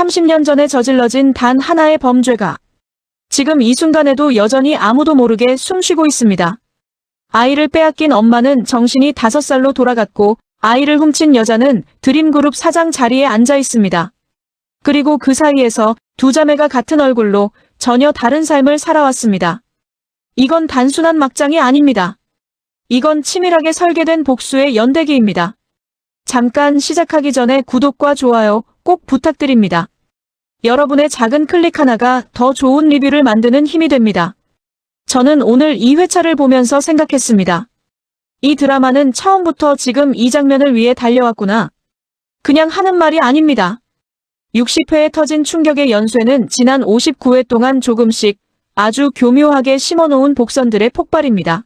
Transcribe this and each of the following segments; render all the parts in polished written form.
30년 전에 저질러진 단 하나의 범죄가 지금 이 순간에도 여전히 아무도 모르게 숨쉬고 있습니다. 아이를 빼앗긴 엄마는 정신이 5살로 돌아갔고 아이를 훔친 여자는 드림그룹 사장 자리에 앉아 있습니다. 그리고 그 사이에서 두 자매가 같은 얼굴로 전혀 다른 삶을 살아왔습니다. 이건 단순한 막장이 아닙니다. 이건 치밀하게 설계된 복수의 연대기입니다. 잠깐 시작하기 전에 구독과 좋아요 꼭 부탁드립니다. 여러분의 작은 클릭 하나가 더 좋은 리뷰를 만드는 힘이 됩니다. 저는 오늘 이 회차를 보면서 생각했습니다. 이 드라마는 처음부터 지금 이 장면을 위해 달려왔구나. 그냥 하는 말이 아닙니다. 60회에 터진 충격의 연쇄는 지난 59회 동안 조금씩 아주 교묘하게 심어놓은 복선들의 폭발입니다.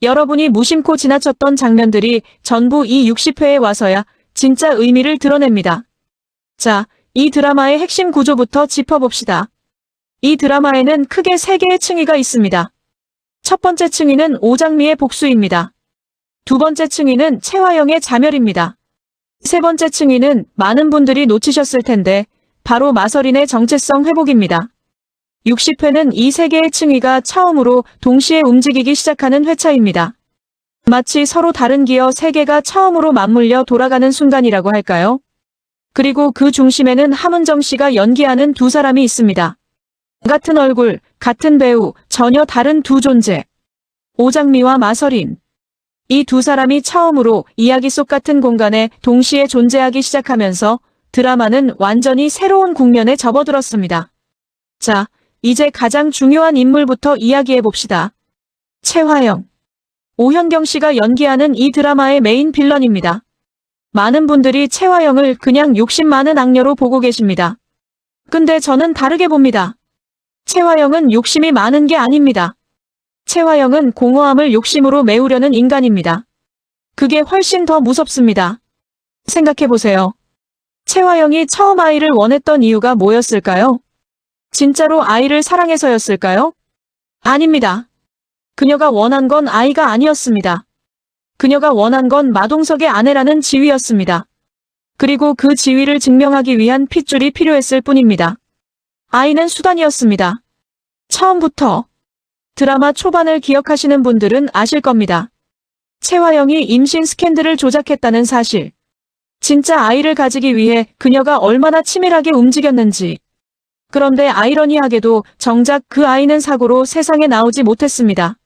여러분이 무심코 지나쳤던 장면들이 전부 이 60회에 와서야 진짜 의미를 드러냅니다. 자, 이 드라마의 핵심 구조부터 짚어봅시다. 이 드라마에는 크게 3개의 층위가 있습니다. 첫 번째 층위는 오장미의 복수입니다. 두 번째 층위는 채화영의 자멸입니다. 세 번째 층위는 많은 분들이 놓치셨을 텐데 바로 마서린의 정체성 회복입니다. 60회는 이 3개의 층위가 처음으로 동시에 움직이기 시작하는 회차입니다. 마치 서로 다른 기어 3개가 처음으로 맞물려 돌아가는 순간이라고 할까요? 그리고 그 중심에는 함은정 씨가 연기하는 두 사람이 있습니다. 같은 얼굴, 같은 배우, 전혀 다른 두 존재. 오장미와 마서린. 이 두 사람이 처음으로 이야기 속 같은 공간에 동시에 존재하기 시작하면서 드라마는 완전히 새로운 국면에 접어들었습니다. 자, 이제 가장 중요한 인물부터 이야기해봅시다. 채화영. 오현경 씨가 연기하는 이 드라마의 메인 빌런입니다. 많은 분들이 채화영을 그냥 욕심 많은 악녀로 보고 계십니다. 근데 저는 다르게 봅니다. 채화영은 욕심이 많은 게 아닙니다. 채화영은 공허함을 욕심으로 메우려는 인간입니다. 그게 훨씬 더 무섭습니다. 생각해보세요. 채화영이 처음 아이를 원했던 이유가 뭐였을까요? 진짜로 아이를 사랑해서였을까요? 아닙니다. 그녀가 원한 건 아이가 아니었습니다. 그녀가 원한 건 마동석의 아내라는 지위였습니다. 그리고 그 지위를 증명하기 위한 핏줄이 필요했을 뿐입니다. 아이는 수단이었습니다. 처음부터. 드라마 초반을 기억하시는 분들은 아실 겁니다. 채화영이 임신 스캔들을 조작했다는 사실. 진짜 아이를 가지기 위해 그녀가 얼마나 치밀하게 움직였는지. 그런데 아이러니하게도 정작 그 아이는 사고로 세상에 나오지 못했습니다.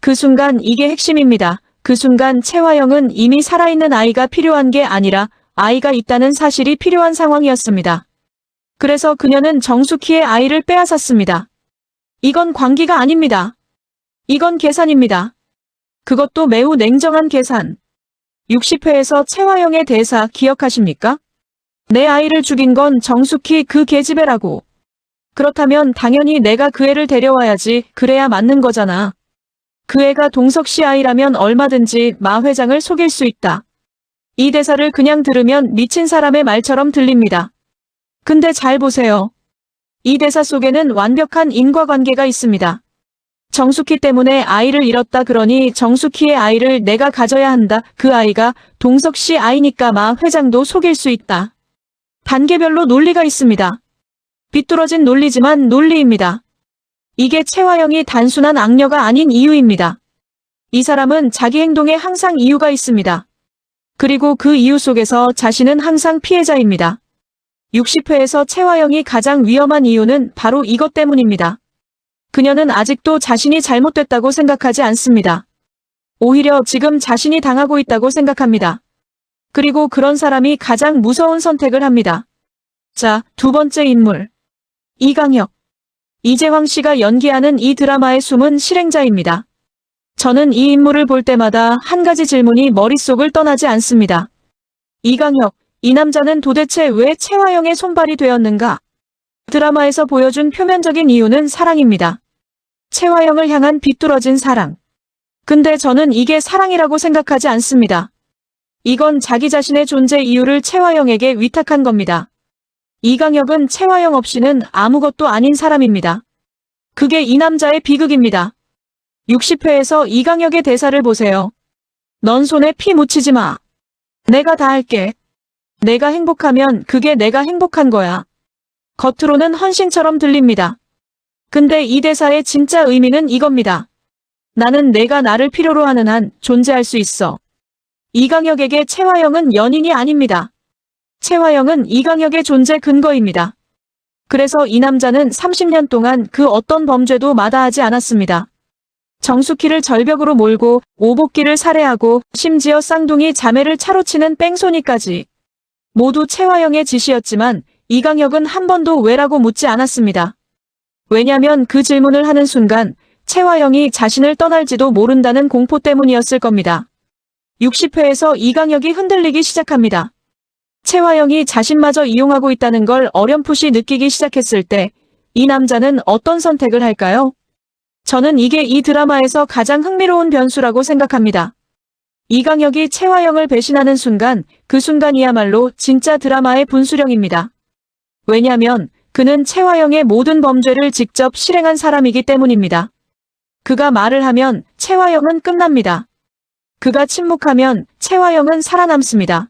그 순간 이게 핵심입니다. 그 순간 채화영은 이미 살아있는 아이가 필요한 게 아니라 아이가 있다는 사실이 필요한 상황이었습니다. 그래서 그녀는 정숙희의 아이를 빼앗았습니다. 이건 광기가 아닙니다. 이건 계산입니다. 그것도 매우 냉정한 계산. 60회에서 채화영의 대사 기억하십니까? 내 아이를 죽인 건 정숙희 그 계집애라고. 그렇다면 당연히 내가 그 애를 데려와야지. 그래야 맞는 거잖아. 그 애가 동석 씨 아이라면 얼마든지 마 회장을 속일 수 있다. 이 대사를 그냥 들으면 미친 사람의 말처럼 들립니다. 근데 잘 보세요. 이 대사 속에는 완벽한 인과관계가 있습니다. 정숙희 때문에 아이를 잃었다 그러니 정숙희의 아이를 내가 가져야 한다. 그 아이가 동석 씨 아이니까 마 회장도 속일 수 있다. 단계별로 논리가 있습니다. 비뚤어진 논리지만 논리입니다. 이게 채화영이 단순한 악녀가 아닌 이유입니다. 이 사람은 자기 행동에 항상 이유가 있습니다. 그리고 그 이유 속에서 자신은 항상 피해자입니다. 60회에서 채화영이 가장 위험한 이유는 바로 이것 때문입니다. 그녀는 아직도 자신이 잘못됐다고 생각하지 않습니다. 오히려 지금 자신이 당하고 있다고 생각합니다. 그리고 그런 사람이 가장 무서운 선택을 합니다. 자, 두 번째 인물. 이강혁. 이재황 씨가 연기하는 이 드라마의 숨은 실행자입니다. 저는 이 인물을 볼 때마다 한 가지 질문이 머릿속을 떠나지 않습니다. 이강혁. 이 남자는 도대체 왜 채화영의 손발이 되었는가? 드라마에서 보여준 표면적인 이유는 사랑입니다. 채화영을 향한 비뚤어진 사랑. 근데 저는 이게 사랑이라고 생각하지 않습니다. 이건 자기 자신의 존재 이유를 채화영에게 위탁한 겁니다. 이강혁은 채화영 없이는 아무것도 아닌 사람입니다. 그게 이 남자의 비극입니다. 60회에서 이강혁의 대사를 보세요. 넌 손에 피 묻히지 마. 내가 다 할게. 내가 행복하면 그게 내가 행복한 거야. 겉으로는 헌신처럼 들립니다. 근데 이 대사의 진짜 의미는 이겁니다. 나는 내가 나를 필요로 하는 한 존재할 수 있어. 이강혁에게 최화영은 연인이 아닙니다. 최화영은 이강혁의 존재 근거입니다. 그래서 이 남자는 30년 동안 그 어떤 범죄도 마다하지 않았습니다. 정숙희를 절벽으로 몰고 오복기를 살해하고 심지어 쌍둥이 자매를 차로 치는 뺑소니까지. 모두 최화영의 짓이었지만 이강혁은 한 번도 왜라고 묻지 않았습니다. 왜냐면 그 질문을 하는 순간 최화영이 자신을 떠날지도 모른다는 공포 때문이었을 겁니다. 60회에서 이강혁이 흔들리기 시작합니다. 최화영이 자신마저 이용하고 있다는 걸 어렴풋이 느끼기 시작했을 때 이 남자는 어떤 선택을 할까요? 저는 이게 이 드라마에서 가장 흥미로운 변수라고 생각합니다. 이강혁이 최화영을 배신하는 순간, 그 순간이야말로 진짜 드라마의 분수령입니다. 왜냐면 그는 최화영의 모든 범죄를 직접 실행한 사람이기 때문입니다. 그가 말을 하면 최화영은 끝납니다. 그가 침묵하면 최화영은 살아남습니다.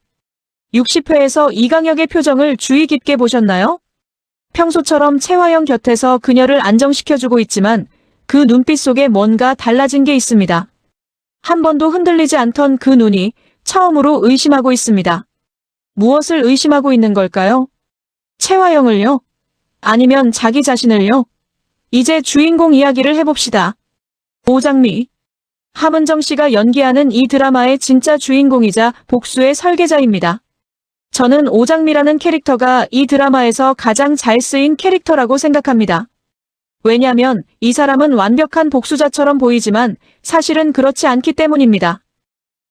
60회에서 이강혁의 표정을 주의 깊게 보셨나요? 평소처럼 최화영 곁에서 그녀를 안정시켜주고 있지만 그 눈빛 속에 뭔가 달라진 게 있습니다. 한 번도 흔들리지 않던 그 눈이 처음으로 의심하고 있습니다. 무엇을 의심하고 있는 걸까요? 최화영을요? 아니면 자기 자신을요? 이제 주인공 이야기를 해봅시다. 오장미. 함은정 씨가 연기하는 이 드라마의 진짜 주인공이자 복수의 설계자입니다. 저는 오장미라는 캐릭터가 이 드라마에서 가장 잘 쓰인 캐릭터라고 생각합니다. 왜냐면 이 사람은 완벽한 복수자처럼 보이지만 사실은 그렇지 않기 때문입니다.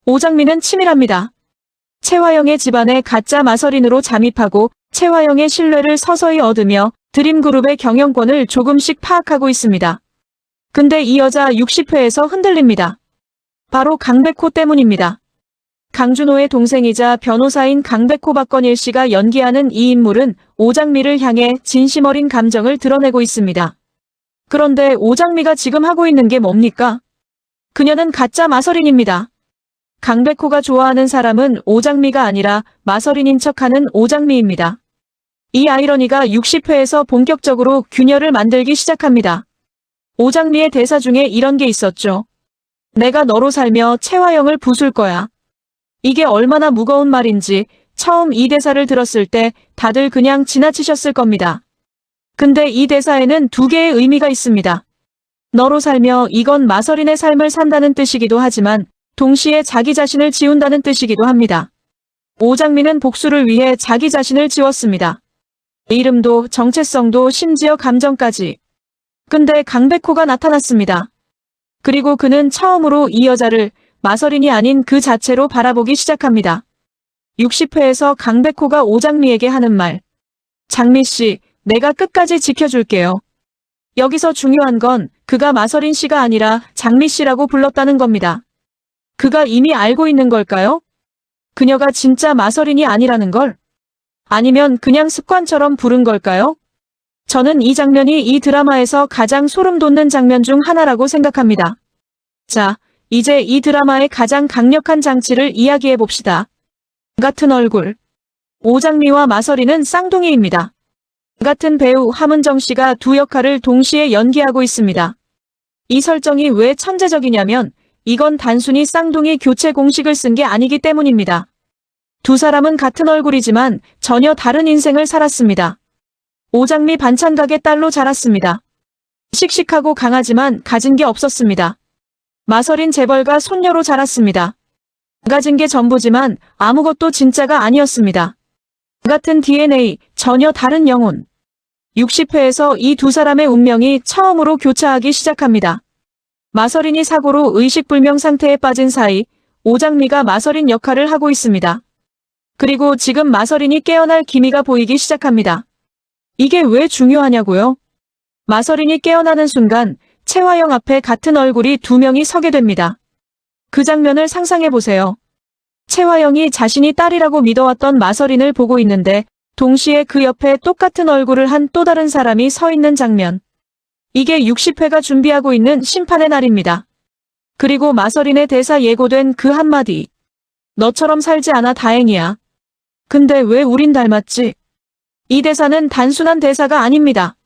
오장미는 치밀합니다. 최화영의 집안에 가짜 마서린으로 잠입하고 최화영의 신뢰를 서서히 얻으며 드림그룹의 경영권을 조금씩 파악하고 있습니다. 근데 이 여자 60회에서 흔들립니다. 바로 강백호 때문입니다. 강준호의 동생이자 변호사인 강백호 박건일 씨가 연기하는 이 인물은 오장미를 향해 진심 어린 감정을 드러내고 있습니다. 그런데 오장미가 지금 하고 있는 게 뭡니까? 그녀는 가짜 마서린입니다. 강백호가 좋아하는 사람은 오장미가 아니라 마서린인 척하는 오장미입니다. 이 아이러니가 60회에서 본격적으로 균열을 만들기 시작합니다. 오장미의 대사 중에 이런 게 있었죠. 내가 너로 살며 최화영을 부술 거야. 이게 얼마나 무거운 말인지 처음 이 대사를 들었을 때 다들 그냥 지나치셨을 겁니다. 근데 이 대사에는 두 개의 의미가 있습니다. 너로 살며 이건 마서린의 삶을 산다는 뜻이기도 하지만 동시에 자기 자신을 지운다는 뜻이기도 합니다. 오장미는 복수를 위해 자기 자신을 지웠습니다. 이름도 정체성도 심지어 감정까지. 근데 강백호가 나타났습니다. 그리고 그는 처음으로 이 여자를 마서린이 아닌 그 자체로 바라보기 시작합니다. 60회에서 강백호가 오장미에게 하는 말. 장미씨, 내가 끝까지 지켜줄게요. 여기서 중요한 건 그가 마서린 씨가 아니라 장미씨라고 불렀다는 겁니다. 그가 이미 알고 있는 걸까요? 그녀가 진짜 마서린이 아니라는 걸? 아니면 그냥 습관처럼 부른 걸까요? 저는 이 장면이 이 드라마에서 가장 소름 돋는 장면 중 하나라고 생각합니다. 자, 이제 이 드라마의 가장 강력한 장치를 이야기해 봅시다. 같은 얼굴. 오장미와 마서린은 쌍둥이입니다. 같은 배우 함은정 씨가 두 역할을 동시에 연기하고 있습니다. 이 설정이 왜 천재적이냐면 이건 단순히 쌍둥이 교체 공식을 쓴 게 아니기 때문입니다. 두 사람은 같은 얼굴이지만 전혀 다른 인생을 살았습니다. 오장미 반찬 가게 딸로 자랐습니다. 씩씩하고 강하지만 가진 게 없었습니다. 마서린 재벌가 손녀로 자랐습니다. 가진 게 전부지만 아무것도 진짜가 아니었습니다. 같은 DNA, 전혀 다른 영혼. 60회에서 이 두 사람의 운명이 처음으로 교차하기 시작합니다. 마서린이 사고로 의식불명 상태에 빠진 사이 오장미가 마서린 역할을 하고 있습니다. 그리고 지금 마서린이 깨어날 기미가 보이기 시작합니다. 이게 왜 중요하냐고요? 마서린이 깨어나는 순간 최화영 앞에 같은 얼굴이 두 명이 서게 됩니다. 그 장면을 상상해보세요. 최화영이 자신이 딸이라고 믿어왔던 마서린을 보고 있는데 동시에 그 옆에 똑같은 얼굴을 한 또 다른 사람이 서 있는 장면. 이게 60회가 준비하고 있는 심판의 날입니다. 그리고 마서린의 대사 예고된 그 한마디. 너처럼 살지 않아 다행이야. 근데 왜 우린 닮았지? 이 대사는 단순한 대사가 아닙니다.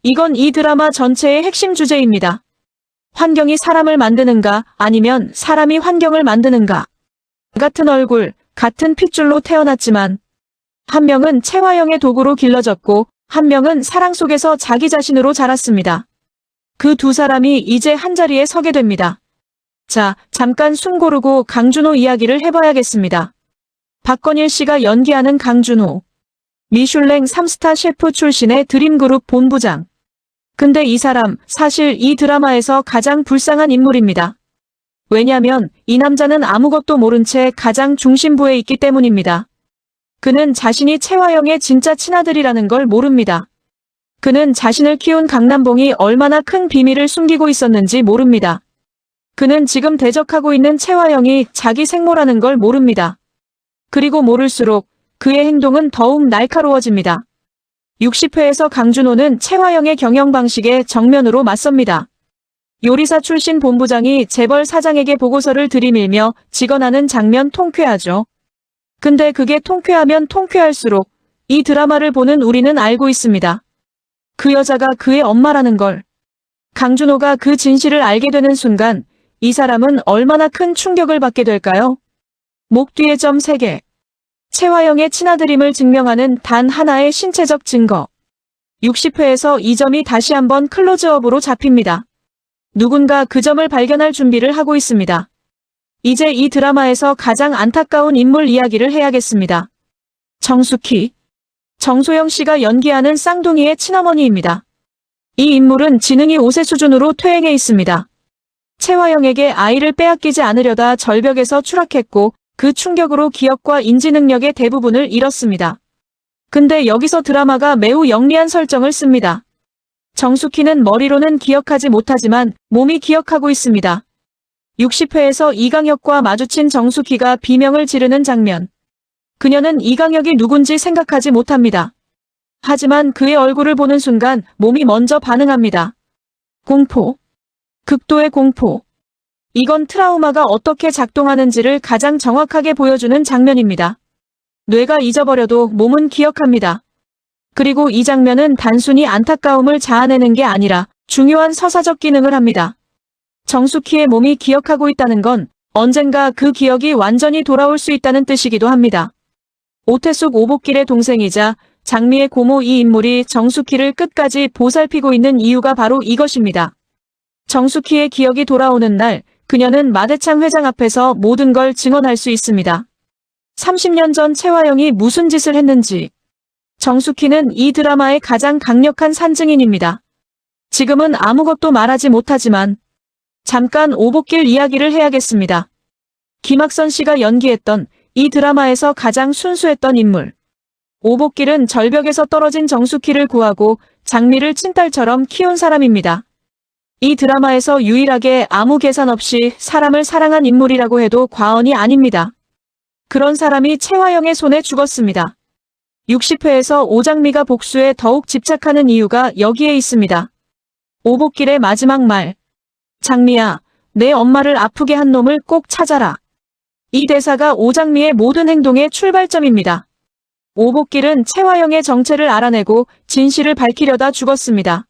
이건 이 드라마 전체의 핵심 주제입니다. 환경이 사람을 만드는가 아니면 사람이 환경을 만드는가. 같은 얼굴, 같은 핏줄로 태어났지만 한 명은 채화형의 도구로 길러졌고 한 명은 사랑 속에서 자기 자신으로 자랐습니다. 그 두 사람이 이제 한자리에 서게 됩니다. 자, 잠깐 숨 고르고 강준호 이야기를 해봐야겠습니다. 박건일 씨가 연기하는 강준호. 미슐랭 3스타 셰프 출신의 드림그룹 본부장. 근데 이 사람 사실 이 드라마에서 가장 불쌍한 인물입니다. 왜냐면 이 남자는 아무것도 모른 채 가장 중심부에 있기 때문입니다. 그는 자신이 채화영의 진짜 친아들이라는 걸 모릅니다. 그는 자신을 키운 강남봉이 얼마나 큰 비밀을 숨기고 있었는지 모릅니다. 그는 지금 대적하고 있는 채화영이 자기 생모라는 걸 모릅니다. 그리고 모를수록 그의 행동은 더욱 날카로워집니다. 60회에서 강준호는 채화영의 경영 방식에 정면으로 맞섭니다. 요리사 출신 본부장이 재벌 사장에게 보고서를 들이밀며 직언하는 장면 통쾌하죠. 근데 그게 통쾌하면 통쾌할수록 이 드라마를 보는 우리는 알고 있습니다. 그 여자가 그의 엄마라는 걸. 강준호가 그 진실을 알게 되는 순간 이 사람은 얼마나 큰 충격을 받게 될까요? 목 뒤에 점 3개. 채화영의 친아들임을 증명하는 단 하나의 신체적 증거. 60회에서 이 점이 다시 한번 클로즈업으로 잡힙니다. 누군가 그 점을 발견할 준비를 하고 있습니다. 이제 이 드라마에서 가장 안타까운 인물 이야기를 해야겠습니다. 정숙희. 정소영 씨가 연기하는 쌍둥이의 친어머니입니다. 이 인물은 지능이 5세 수준으로 퇴행해 있습니다. 채화영에게 아이를 빼앗기지 않으려다 절벽에서 추락했고 그 충격으로 기억과 인지 능력의 대부분을 잃었습니다. 근데 여기서 드라마가 매우 영리한 설정을 씁니다. 정숙희는 머리로는 기억하지 못하지만 몸이 기억하고 있습니다. 60회에서 이강혁과 마주친 정숙희가 비명을 지르는 장면. 그녀는 이강혁이 누군지 생각하지 못합니다. 하지만 그의 얼굴을 보는 순간 몸이 먼저 반응합니다. 공포. 극도의 공포. 이건 트라우마가 어떻게 작동하는지를 가장 정확하게 보여주는 장면입니다. 뇌가 잊어버려도 몸은 기억합니다. 그리고 이 장면은 단순히 안타까움을 자아내는 게 아니라 중요한 서사적 기능을 합니다. 정숙희의 몸이 기억하고 있다는 건 언젠가 그 기억이 완전히 돌아올 수 있다는 뜻이기도 합니다. 오태숙 오복길의 동생이자 장미의 고모 이 인물이 정숙희를 끝까지 보살피고 있는 이유가 바로 이것입니다. 정숙희의 기억이 돌아오는 날 그녀는 마대창 회장 앞에서 모든 걸 증언할 수 있습니다. 30년 전 채화영이 무슨 짓을 했는지. 정숙희는 이 드라마의 가장 강력한 산증인입니다. 지금은 아무것도 말하지 못하지만 잠깐 오복길 이야기를 해야겠습니다. 김학선 씨가 연기했던 이 드라마에서 가장 순수했던 인물. 오복길은 절벽에서 떨어진 정숙희를 구하고 장미를 친딸처럼 키운 사람입니다. 이 드라마에서 유일하게 아무 계산 없이 사람을 사랑한 인물이라고 해도 과언이 아닙니다. 그런 사람이 채화영의 손에 죽었습니다. 60회에서 오장미가 복수에 더욱 집착하는 이유가 여기에 있습니다. 오복길의 마지막 말. 장미야, 내 엄마를 아프게 한 놈을 꼭 찾아라. 이 대사가 오장미의 모든 행동의 출발점입니다. 오복길은 채화영의 정체를 알아내고 진실을 밝히려다 죽었습니다.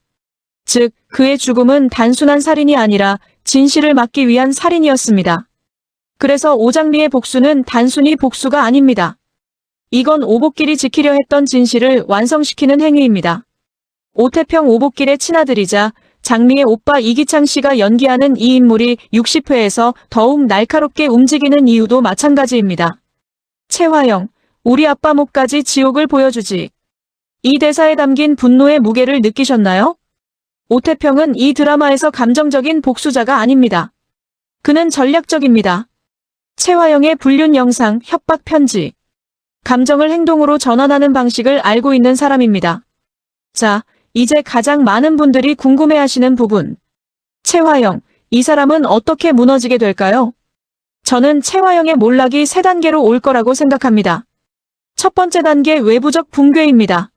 즉, 그의 죽음은 단순한 살인이 아니라 진실을 막기 위한 살인이었습니다. 그래서 오장미의 복수는 단순히 복수가 아닙니다. 이건 오복길이 지키려 했던 진실을 완성시키는 행위입니다. 오태평 오복길의 친아들이자 장미의 오빠 이기창 씨가 연기하는 이 인물이 60회에서 더욱 날카롭게 움직이는 이유도 마찬가지입니다. 채화영, 우리 아빠 목까지 지옥을 보여주지. 이 대사에 담긴 분노의 무게를 느끼셨나요? 오태평은 이 드라마에서 감정적인 복수자가 아닙니다. 그는 전략적입니다. 채화영의 불륜 영상, 협박 편지. 감정을 행동으로 전환하는 방식을 알고 있는 사람입니다. 자, 이제 가장 많은 분들이 궁금해하시는 부분. 채화영, 이 사람은 어떻게 무너지게 될까요? 저는 채화영의 몰락이 3단계로 올 거라고 생각합니다. 첫 번째 단계 외부적 붕괴입니다.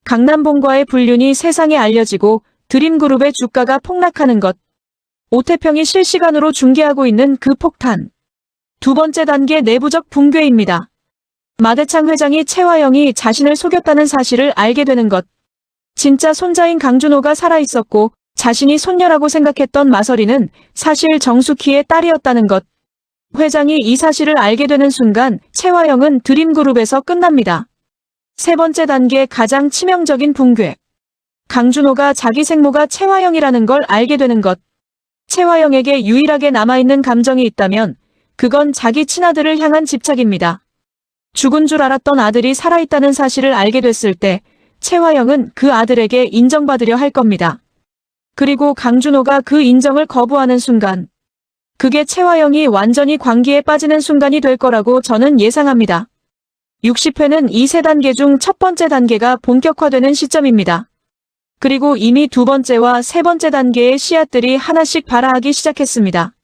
강남봉과의 불륜이 세상에 알려지고 드림그룹의 주가가 폭락하는 것. 오태평이 실시간으로 중계하고 있는 그 폭탄. 두 번째 단계 내부적 붕괴입니다. 마대창 회장이 최화영이 자신을 속였다는 사실을 알게 되는 것. 진짜 손자인 강준호가 살아있었고 자신이 손녀라고 생각했던 마서리는 사실 정숙희의 딸이었다는 것. 회장이 이 사실을 알게 되는 순간 최화영은 드림그룹에서 끝납니다. 세 번째 단계 가장 치명적인 붕괴. 강준호가 자기 생모가 최화영이라는 걸 알게 되는 것. 최화영에게 유일하게 남아있는 감정이 있다면 그건 자기 친아들을 향한 집착입니다. 죽은 줄 알았던 아들이 살아있다는 사실을 알게 됐을 때 최화영은 그 아들에게 인정받으려 할 겁니다. 그리고 강준호가 그 인정을 거부하는 순간 그게 최화영이 완전히 광기에 빠지는 순간이 될 거라고 저는 예상합니다. 60회는 이 세 단계 중 첫 번째 단계가 본격화되는 시점입니다. 그리고 이미 두 번째와 세 번째 단계의 씨앗들이 하나씩 발아하기 시작했습니다.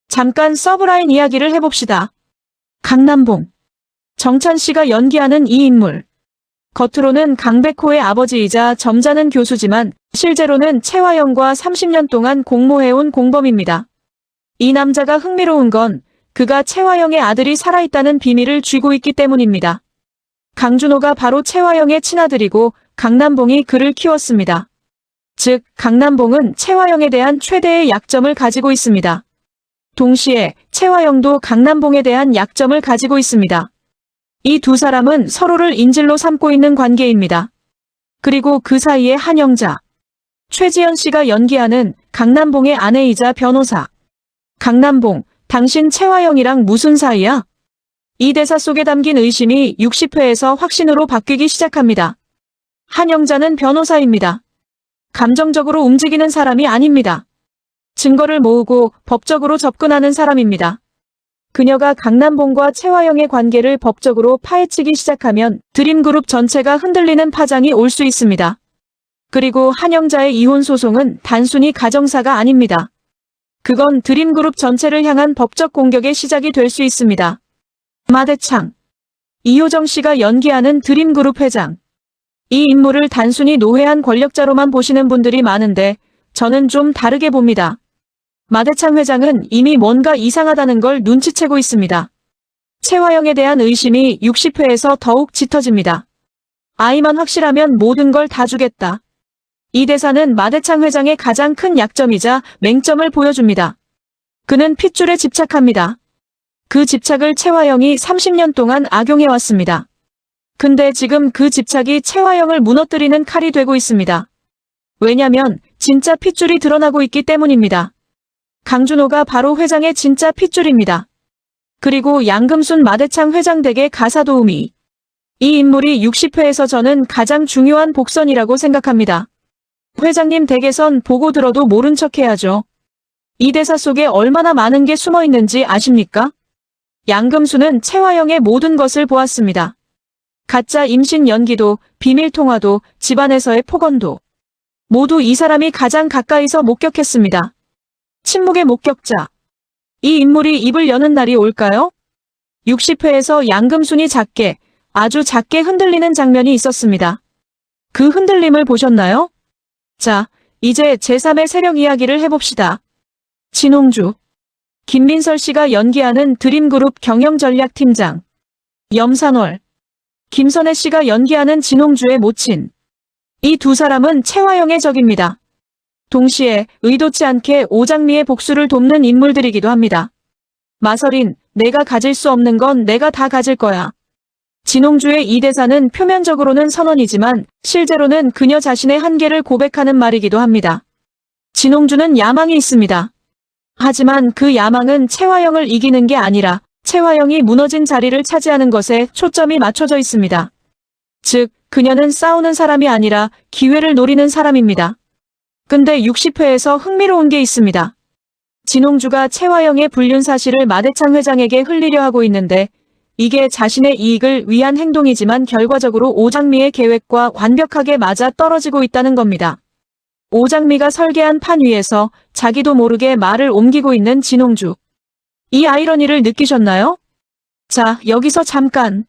잠깐 서브라인 이야기를 해봅시다. 강남봉. 정찬 씨가 연기하는 이 인물. 겉으로는 강백호의 아버지이자 점잖은 교수지만 실제로는 최화영과 30년 동안 공모해온 공범입니다. 이 남자가 흥미로운 건 그가 최화영의 아들이 살아있다는 비밀을 쥐고 있기 때문입니다. 강준호가 바로 최화영의 친아들이고 강남봉이 그를 키웠습니다. 즉, 강남봉은 최화영에 대한 최대의 약점을 가지고 있습니다. 동시에 최화영도 강남봉에 대한 약점을 가지고 있습니다. 이 두 사람은 서로를 인질로 삼고 있는 관계입니다. 그리고 그 사이에 한영자. 최지연 씨가 연기하는 강남봉의 아내이자 변호사. 강남봉, 당신 최화영이랑 무슨 사이야? 이 대사 속에 담긴 의심이 60회에서 확신으로 바뀌기 시작합니다. 한영자는 변호사입니다. 감정적으로 움직이는 사람이 아닙니다. 증거를 모으고 법적으로 접근하는 사람입니다. 그녀가 강남봉과 최화영의 관계를 법적으로 파헤치기 시작하면 드림그룹 전체가 흔들리는 파장이 올 수 있습니다. 그리고 한영자의 이혼 소송은 단순히 가정사가 아닙니다. 그건 드림그룹 전체를 향한 법적 공격의 시작이 될 수 있습니다. 마대창. 이효정 씨가 연기하는 드림그룹 회장. 이 인물을 단순히 노회한 권력자로만 보시는 분들이 많은데 저는 좀 다르게 봅니다. 마대창 회장은 이미 뭔가 이상하다는 걸 눈치채고 있습니다. 최화영에 대한 의심이 60회에서 더욱 짙어집니다. 아이만 확실하면 모든 걸 다 주겠다. 이 대사는 마대창 회장의 가장 큰 약점이자 맹점을 보여줍니다. 그는 핏줄에 집착합니다. 그 집착을 최화영이 30년 동안 악용해왔습니다. 근데 지금 그 집착이 최화영을 무너뜨리는 칼이 되고 있습니다. 왜냐면 진짜 핏줄이 드러나고 있기 때문입니다. 강준호가 바로 회장의 진짜 핏줄입니다. 그리고 양금순 마대창 회장 댁의 가사도우미. 이 인물이 60회에서 저는 가장 중요한 복선이라고 생각합니다. 회장님 댁에선 보고 들어도 모른 척 해야죠. 이 대사 속에 얼마나 많은 게 숨어 있는지 아십니까? 양금순은 최화영의 모든 것을 보았습니다. 가짜 임신 연기도, 비밀 통화도, 집안에서의 폭언도. 모두 이 사람이 가장 가까이서 목격했습니다. 침묵의 목격자. 이 인물이 입을 여는 날이 올까요? 60회에서 양금순이 작게, 아주 작게 흔들리는 장면이 있었습니다. 그 흔들림을 보셨나요? 자, 이제 제3의 세력 이야기를 해봅시다. 진홍주. 김민설 씨가 연기하는 드림그룹 경영전략팀장. 염산월. 김선혜 씨가 연기하는 진홍주의 모친. 이 두 사람은 최화영의 적입니다. 동시에 의도치 않게 오장미의 복수를 돕는 인물들이기도 합니다. 마서린, 내가 가질 수 없는 건 내가 다 가질 거야. 진홍주의 이 대사는 표면적으로는 선언이지만 실제로는 그녀 자신의 한계를 고백하는 말이기도 합니다. 진홍주는 야망이 있습니다. 하지만 그 야망은 최화영을 이기는 게 아니라 최화영이 무너진 자리를 차지하는 것에 초점이 맞춰져 있습니다. 즉, 그녀는 싸우는 사람이 아니라 기회를 노리는 사람입니다. 근데 60회에서 흥미로운 게 있습니다. 진홍주가 최화영의 불륜 사실을 마대창 회장에게 흘리려 하고 있는데 이게 자신의 이익을 위한 행동이지만 결과적으로 오장미의 계획과 완벽하게 맞아 떨어지고 있다는 겁니다. 오장미가 설계한 판 위에서 자기도 모르게 말을 옮기고 있는 진홍주. 이 아이러니를 느끼셨나요? 자, 여기서 잠깐.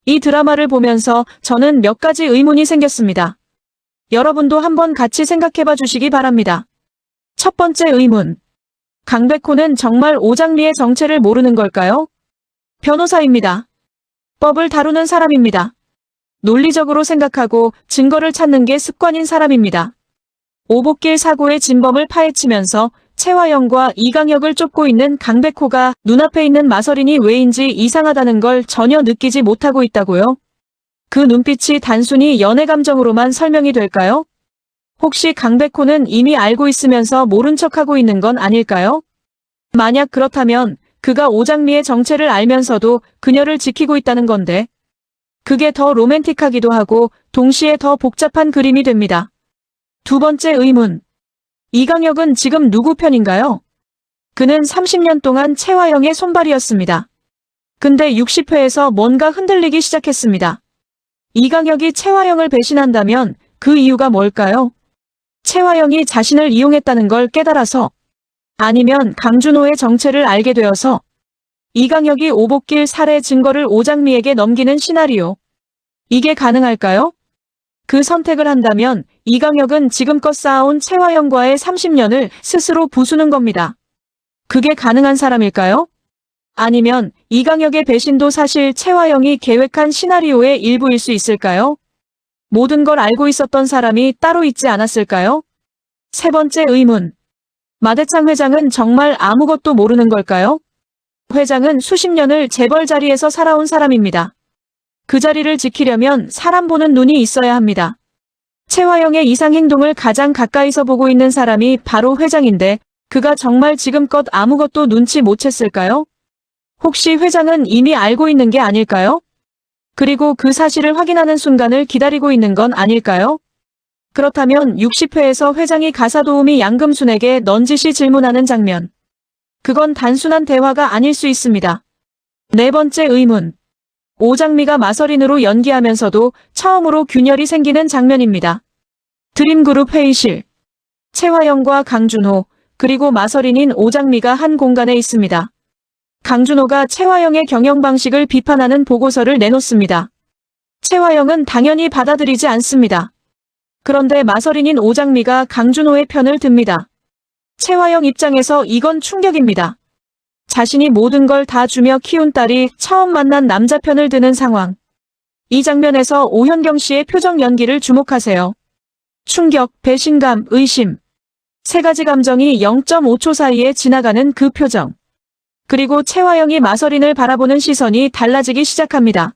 이 드라마를 보면서 저는 몇 가지 의문이 생겼습니다. 여러분도 한번 같이 생각해봐 주시기 바랍니다. 첫 번째 의문. 강백호는 정말 오장미의 정체를 모르는 걸까요? 변호사입니다. 법을 다루는 사람입니다. 논리적으로 생각하고 증거를 찾는 게 습관인 사람입니다. 오복길 사고의 진범을 파헤치면서 최화영과 이강혁을 쫓고 있는 강백호가 눈앞에 있는 마서린이 왜인지 이상하다는 걸 전혀 느끼지 못하고 있다고요? 그 눈빛이 단순히 연애 감정으로만 설명이 될까요? 혹시 강백호는 이미 알고 있으면서 모른 척하고 있는 건 아닐까요? 만약 그렇다면 그가 오장미의 정체를 알면서도 그녀를 지키고 있다는 건데 그게 더 로맨틱하기도 하고 동시에 더 복잡한 그림이 됩니다. 두 번째 의문. 이강혁은 지금 누구 편인가요? 그는 30년 동안 최화영의 손발이었습니다. 근데 60회에서 뭔가 흔들리기 시작했습니다. 이강혁이 최화영을 배신한다면 그 이유가 뭘까요? 최화영이 자신을 이용했다는 걸 깨달아서, 아니면 강준호의 정체를 알게 되어서, 이강혁이 오복길 살해 증거를 오장미에게 넘기는 시나리오. 이게 가능할까요? 그 선택을 한다면 이강혁은 지금껏 쌓아온 최화영과의 30년을 스스로 부수는 겁니다. 그게 가능한 사람일까요? 아니면 이강혁의 배신도 사실 최화영이 계획한 시나리오의 일부일 수 있을까요? 모든 걸 알고 있었던 사람이 따로 있지 않았을까요? 세 번째 의문. 마대창 회장은 정말 아무것도 모르는 걸까요? 회장은 수십 년을 재벌 자리에서 살아온 사람입니다. 그 자리를 지키려면 사람 보는 눈이 있어야 합니다. 최화영의 이상 행동을 가장 가까이서 보고 있는 사람이 바로 회장인데 그가 정말 지금껏 아무것도 눈치 못 챘을까요? 혹시 회장은 이미 알고 있는 게 아닐까요? 그리고 그 사실을 확인하는 순간을 기다리고 있는 건 아닐까요? 그렇다면 60회에서 회장이 가사도우미 양금순에게 넌지시 질문하는 장면. 그건 단순한 대화가 아닐 수 있습니다. 네 번째 의문. 오장미가 마서린으로 연기하면서도 처음으로 균열이 생기는 장면입니다. 드림그룹 회의실. 최화영과 강준호, 그리고 마서린인 오장미가 한 공간에 있습니다. 강준호가 최화영의 경영 방식을 비판하는 보고서를 내놓습니다. 최화영은 당연히 받아들이지 않습니다. 그런데 마서린인 오장미가 강준호의 편을 듭니다. 최화영 입장에서 이건 충격입니다. 자신이 모든 걸 다 주며 키운 딸이 처음 만난 남자 편을 드는 상황. 이 장면에서 오현경 씨의 표정 연기를 주목하세요. 충격, 배신감, 의심. 세 가지 감정이 0.5초 사이에 지나가는 그 표정. 그리고 최화영이 마서린을 바라보는 시선이 달라지기 시작합니다.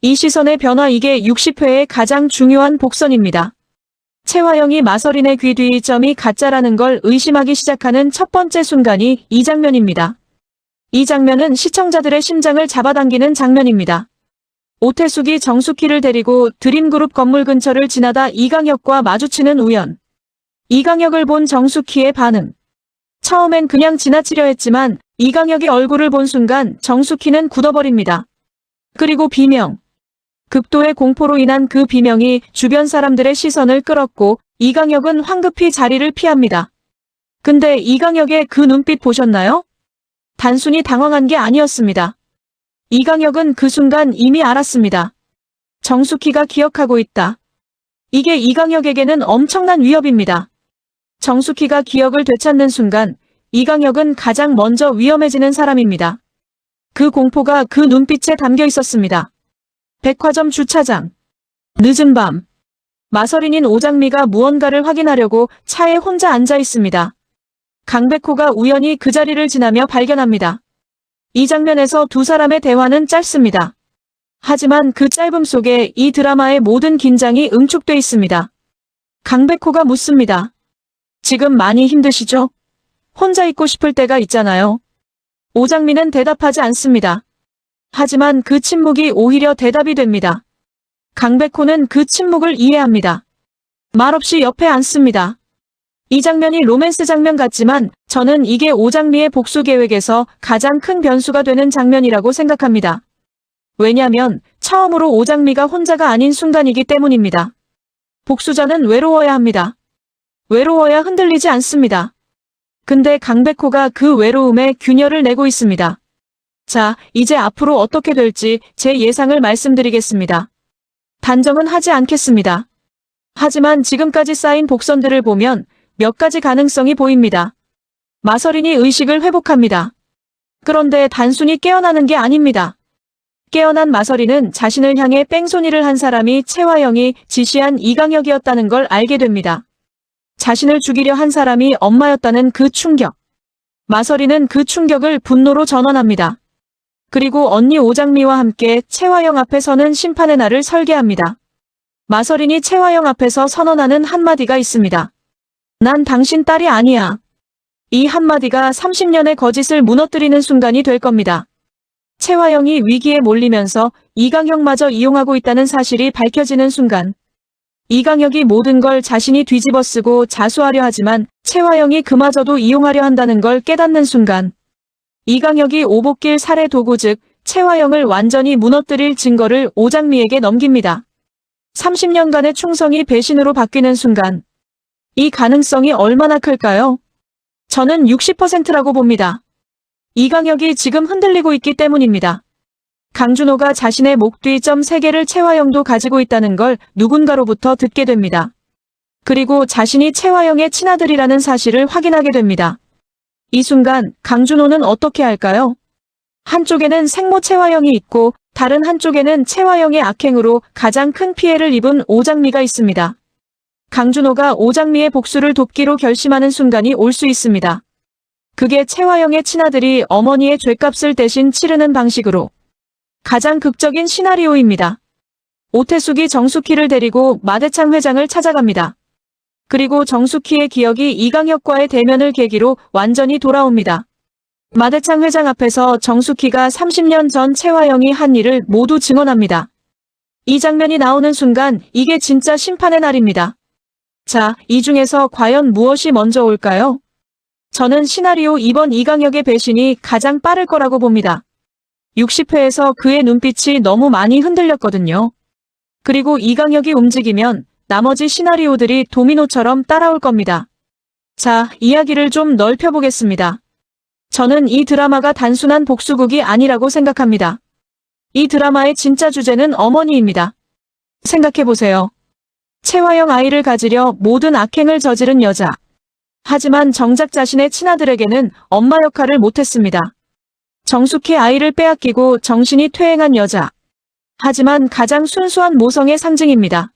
이 시선의 변화, 이게 60회의 가장 중요한 복선입니다. 최화영이 마서린의 귀 뒤 점이 가짜라는 걸 의심하기 시작하는 첫 번째 순간이 이 장면입니다. 이 장면은 시청자들의 심장을 잡아당기는 장면입니다. 오태숙이 정숙희를 데리고 드림그룹 건물 근처를 지나다 이강혁과 마주치는 우연. 이강혁을 본 정숙희의 반응. 처음엔 그냥 지나치려 했지만 이강혁의 얼굴을 본 순간 정숙희는 굳어버립니다. 그리고 비명. 극도의 공포로 인한 그 비명이 주변 사람들의 시선을 끌었고 이강혁은 황급히 자리를 피합니다. 근데 이강혁의 그 눈빛 보셨나요? 단순히 당황한 게 아니었습니다. 이강혁은 그 순간 이미 알았습니다. 정숙희가 기억하고 있다. 이게 이강혁에게는 엄청난 위협입니다. 정숙희가 기억을 되찾는 순간 이강혁은 가장 먼저 위험해지는 사람입니다. 그 공포가 그 눈빛에 담겨 있었습니다. 백화점 주차장. 늦은 밤. 마서린인 오장미가 무언가를 확인하려고 차에 혼자 앉아 있습니다. 강백호가 우연히 그 자리를 지나며 발견합니다. 이 장면에서 두 사람의 대화는 짧습니다. 하지만 그 짧음 속에 이 드라마의 모든 긴장이 응축돼 있습니다. 강백호가 묻습니다. 지금 많이 힘드시죠? 혼자 있고 싶을 때가 있잖아요. 오장미는 대답하지 않습니다. 하지만 그 침묵이 오히려 대답이 됩니다. 강백호는 그 침묵을 이해합니다. 말없이 옆에 앉습니다. 이 장면이 로맨스 장면 같지만 저는 이게 오장미의 복수 계획에서 가장 큰 변수가 되는 장면이라고 생각합니다. 왜냐면 처음으로 오장미가 혼자가 아닌 순간이기 때문입니다. 복수자는 외로워야 합니다. 외로워야 흔들리지 않습니다. 근데 강백호가 그 외로움에 균열을 내고 있습니다. 자, 이제 앞으로 어떻게 될지 제 예상을 말씀드리겠습니다. 단정은 하지 않겠습니다. 하지만 지금까지 쌓인 복선들을 보면 몇 가지 가능성이 보입니다. 마서린이 의식을 회복합니다. 그런데 단순히 깨어나는 게 아닙니다. 깨어난 마서린은 자신을 향해 뺑소니를 한 사람이 채화영이 지시한 이강혁이었다는 걸 알게 됩니다. 자신을 죽이려 한 사람이 엄마였다는 그 충격. 마서린은 그 충격을 분노로 전환합니다. 그리고 언니 오장미와 함께 채화영 앞에 서는 심판의 날을 설계합니다. 마서린이 채화영 앞에서 선언하는 한마디가 있습니다. 난 당신 딸이 아니야. 이 한마디가 30년의 거짓을 무너뜨리는 순간이 될 겁니다. 채화영이 위기에 몰리면서 이강혁마저 이용하고 있다는 사실이 밝혀지는 순간, 이강혁이 모든 걸 자신이 뒤집어쓰고 자수하려 하지만 채화영이 그마저도 이용하려 한다는 걸 깨닫는 순간, 이강혁이 오복길 살해 도구 즉 채화영을 완전히 무너뜨릴 증거를 오장미에게 넘깁니다. 30년간의 충성이 배신으로 바뀌는 순간, 이 가능성이 얼마나 클까요? 저는 60%라고 봅니다. 이강혁이 지금 흔들리고 있기 때문입니다. 강준호가 자신의 목 뒤 점 3개를 채화영도 가지고 있다는 걸 누군가로부터 듣게 됩니다. 그리고 자신이 채화영의 친아들이라는 사실을 확인하게 됩니다. 이 순간 강준호는 어떻게 할까요? 한쪽에는 생모 채화영이 있고 다른 한쪽에는 채화영의 악행으로 가장 큰 피해를 입은 오장미가 있습니다. 강준호가 오장미의 복수를 돕기로 결심하는 순간이 올 수 있습니다. 그게 채화영의 친아들이 어머니의 죗값을 대신 치르는 방식으로. 가장 극적인 시나리오입니다. 오태숙이 정숙희를 데리고 마대창 회장을 찾아갑니다. 그리고 정숙희의 기억이 이강혁과의 대면을 계기로 완전히 돌아옵니다. 마대창 회장 앞에서 정숙희가 30년 전 채화영이 한 일을 모두 증언합니다. 이 장면이 나오는 순간 이게 진짜 심판의 날입니다. 자, 이 중에서 과연 무엇이 먼저 올까요? 저는 시나리오 2번 이강혁의 배신이 가장 빠를 거라고 봅니다. 60회에서 그의 눈빛이 너무 많이 흔들렸거든요. 그리고 이강혁이 움직이면 나머지 시나리오들이 도미노처럼 따라올 겁니다. 자, 이야기를 좀 넓혀보겠습니다. 저는 이 드라마가 단순한 복수극이 아니라고 생각합니다. 이 드라마의 진짜 주제는 어머니입니다. 생각해보세요. 채화영 아이를 가지려 모든 악행을 저지른 여자. 하지만 정작 자신의 친아들에게는 엄마 역할을 못했습니다. 정숙희 아이를 빼앗기고 정신이 퇴행한 여자. 하지만 가장 순수한 모성의 상징입니다.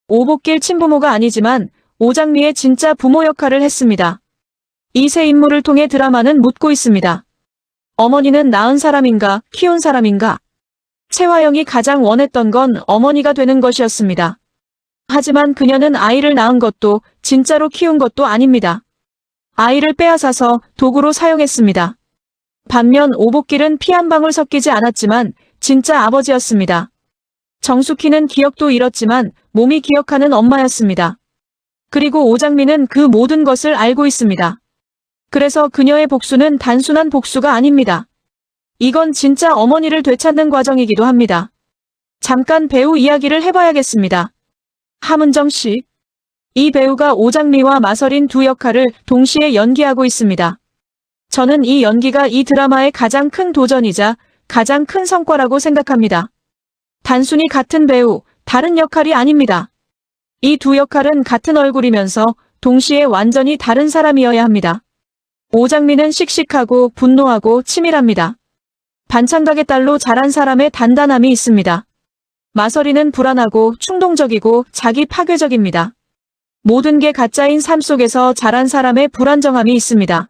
오복길 친부모가 아니지만 오장미의 진짜 부모 역할을 했습니다. 이 세 인물을 통해 드라마는 묻고 있습니다. 어머니는 낳은 사람인가, 키운 사람인가? 채화영이 가장 원했던 건 어머니가 되는 것이었습니다. 하지만 그녀는 아이를 낳은 것도 진짜로 키운 것도 아닙니다. 아이를 빼앗아서 도구로 사용했습니다. 반면 오복길은 피 한 방울 섞이지 않았지만 진짜 아버지였습니다. 정숙희는 기억도 잃었지만 몸이 기억하는 엄마였습니다. 그리고 오장미는 그 모든 것을 알고 있습니다. 그래서 그녀의 복수는 단순한 복수가 아닙니다. 이건 진짜 어머니를 되찾는 과정이기도 합니다. 잠깐 배우 이야기를 해봐야겠습니다. 함은정 씨. 이 배우가 오장미와 마서린 두 역할을 동시에 연기하고 있습니다. 저는 이 연기가 이 드라마의 가장 큰 도전이자 가장 큰 성과라고 생각합니다. 단순히 같은 배우, 다른 역할이 아닙니다. 이 두 역할은 같은 얼굴이면서 동시에 완전히 다른 사람이어야 합니다. 오장미는 씩씩하고 분노하고 치밀합니다. 반찬가게 딸로 자란 사람의 단단함이 있습니다. 마서린은 불안하고 충동적이고 자기 파괴적입니다. 모든 게 가짜인 삶 속에서 자란 사람의 불안정함이 있습니다.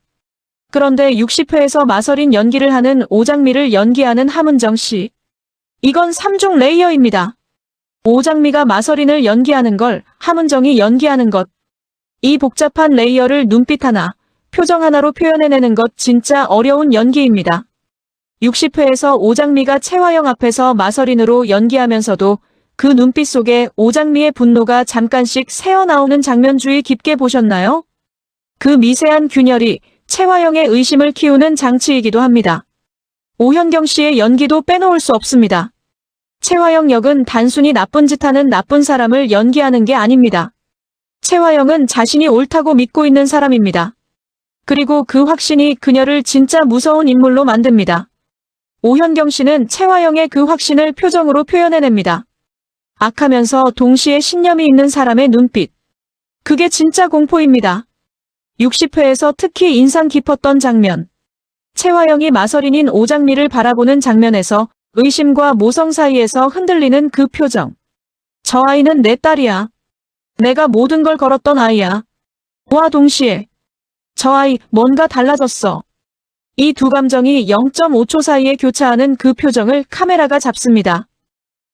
그런데 60회에서 마서린 연기를 하는 오장미를 연기하는 함은정 씨. 이건 3중 레이어입니다. 오장미가 마서린을 연기하는 걸 함은정이 연기하는 것. 이 복잡한 레이어를 눈빛 하나, 표정 하나로 표현해내는 것 진짜 어려운 연기입니다. 60회에서 오장미가 채화영 앞에서 마서린으로 연기하면서도 그 눈빛 속에 오장미의 분노가 잠깐씩 새어나오는 장면 주의 깊게 보셨나요? 그 미세한 균열이 채화영의 의심을 키우는 장치이기도 합니다. 오현경 씨의 연기도 빼놓을 수 없습니다. 채화영 역은 단순히 나쁜 짓 하는 나쁜 사람을 연기하는 게 아닙니다. 채화영은 자신이 옳다고 믿고 있는 사람입니다. 그리고 그 확신이 그녀를 진짜 무서운 인물로 만듭니다. 오현경 씨는 채화영의 그 확신을 표정으로 표현해냅니다. 악하면서 동시에 신념이 있는 사람의 눈빛. 그게 진짜 공포입니다. 60회에서 특히 인상 깊었던 장면. 채화영이 마서린인 오장미를 바라보는 장면에서 의심과 모성 사이에서 흔들리는 그 표정. 저 아이는 내 딸이야. 내가 모든 걸 걸었던 아이야. 와 동시에 저 아이 뭔가 달라졌어. 이 두 감정이 0.5초 사이에 교차하는 그 표정을 카메라가 잡습니다.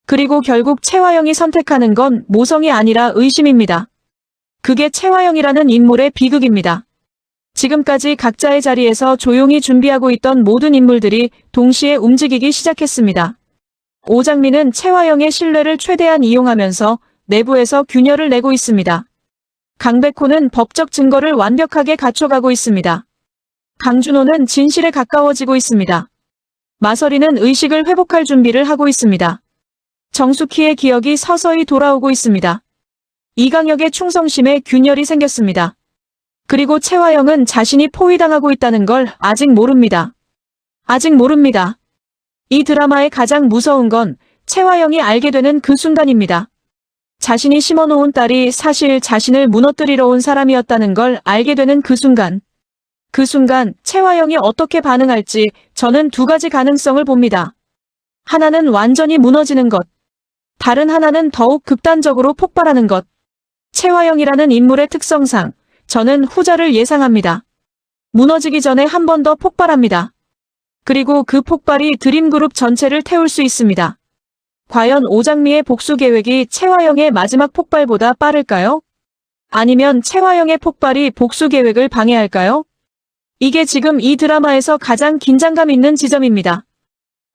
그리고 결국 채화영이 선택하는 건 모성이 아니라 의심입니다. 그게 채화영이라는 인물의 비극입니다. 지금까지 각자의 자리에서 조용히 준비하고 있던 모든 인물들이 동시에 움직이기 시작했습니다. 오장민은 채화영의 신뢰를 최대한 이용하면서 내부에서 균열을 내고 있습니다. 강백호는 법적 증거를 완벽하게 갖춰가고 있습니다. 강준호는 진실에 가까워지고 있습니다. 마서리는 의식을 회복할 준비를 하고 있습니다. 정숙희의 기억이 서서히 돌아오고 있습니다. 이강혁의 충성심에 균열이 생겼습니다. 그리고 채화영은 자신이 포위당하고 있다는 걸 아직 모릅니다. 아직 모릅니다. 이 드라마의 가장 무서운 건 채화영이 알게 되는 그 순간입니다. 자신이 심어놓은 딸이 사실 자신을 무너뜨리러 온 사람이었다는 걸 알게 되는 그 순간. 그 순간 채화영이 어떻게 반응할지 저는 두 가지 가능성을 봅니다. 하나는 완전히 무너지는 것. 다른 하나는 더욱 극단적으로 폭발하는 것. 채화영이라는 인물의 특성상 저는 후자를 예상합니다. 무너지기 전에 한 번 더 폭발합니다. 그리고 그 폭발이 드림그룹 전체를 태울 수 있습니다. 과연 오장미의 복수 계획이 채화영의 마지막 폭발보다 빠를까요? 아니면 채화영의 폭발이 복수 계획을 방해할까요? 이게 지금 이 드라마에서 가장 긴장감 있는 지점입니다.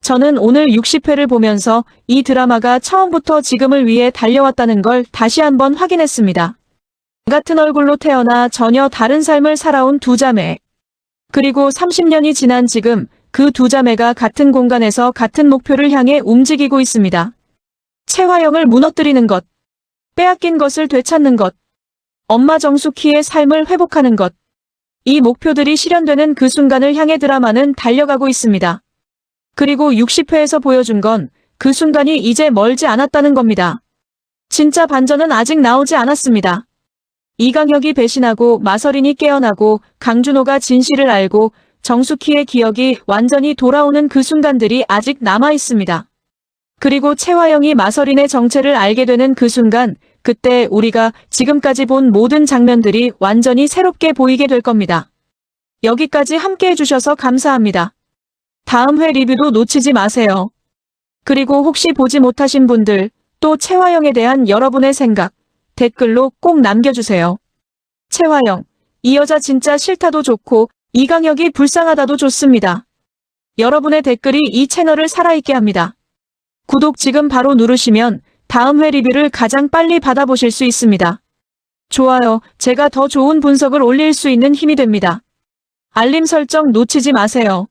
저는 오늘 60회를 보면서 이 드라마가 처음부터 지금을 위해 달려왔다는 걸 다시 한번 확인했습니다. 같은 얼굴로 태어나 전혀 다른 삶을 살아온 두 자매. 그리고 30년이 지난 지금 그 두 자매가 같은 공간에서 같은 목표를 향해 움직이고 있습니다. 채화영을 무너뜨리는 것, 빼앗긴 것을 되찾는 것, 엄마 정숙희의 삶을 회복하는 것. 이 목표들이 실현되는 그 순간을 향해 드라마는 달려가고 있습니다. 그리고 60회에서 보여준 건 그 순간이 이제 멀지 않았다는 겁니다. 진짜 반전은 아직 나오지 않았습니다. 이강혁이 배신하고 마서린이 깨어나고 강준호가 진실을 알고 정숙희의 기억이 완전히 돌아오는 그 순간들이 아직 남아 있습니다. 그리고 채화영이 마서린의 정체를 알게 되는 그 순간, 그때 우리가 지금까지 본 모든 장면들이 완전히 새롭게 보이게 될 겁니다. 여기까지 함께 해주셔서 감사합니다. 다음 회 리뷰도 놓치지 마세요. 그리고 혹시 보지 못하신 분들, 또 채화영에 대한 여러분의 생각, 댓글로 꼭 남겨주세요. 채화영, 이 여자 진짜 싫다도 좋고 이강혁이 불쌍하다도 좋습니다. 여러분의 댓글이 이 채널을 살아있게 합니다. 구독 지금 바로 누르시면 다음 회 리뷰를 가장 빨리 받아보실 수 있습니다. 좋아요, 제가 더 좋은 분석을 올릴 수 있는 힘이 됩니다. 알림 설정 놓치지 마세요.